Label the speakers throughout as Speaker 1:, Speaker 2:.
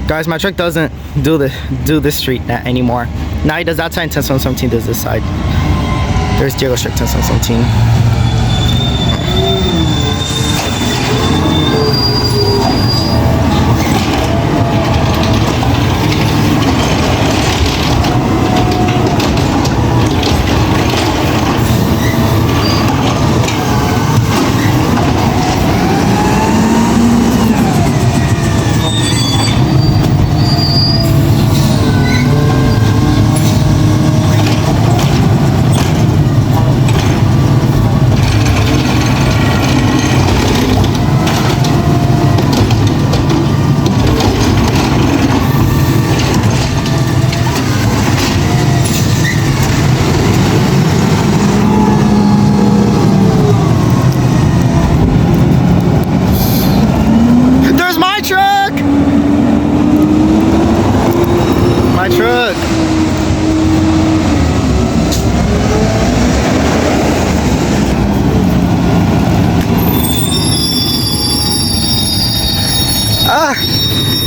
Speaker 1: Guys, my truck doesn't do this street anymore. Now he does that side, 10117 does this side. There's Diego's truck, 10117.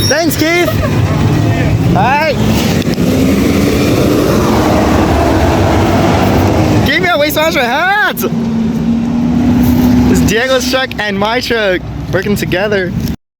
Speaker 1: Thanks, Keith. Alright. Give me a waste management hat. It's Diego's truck and my truck working together.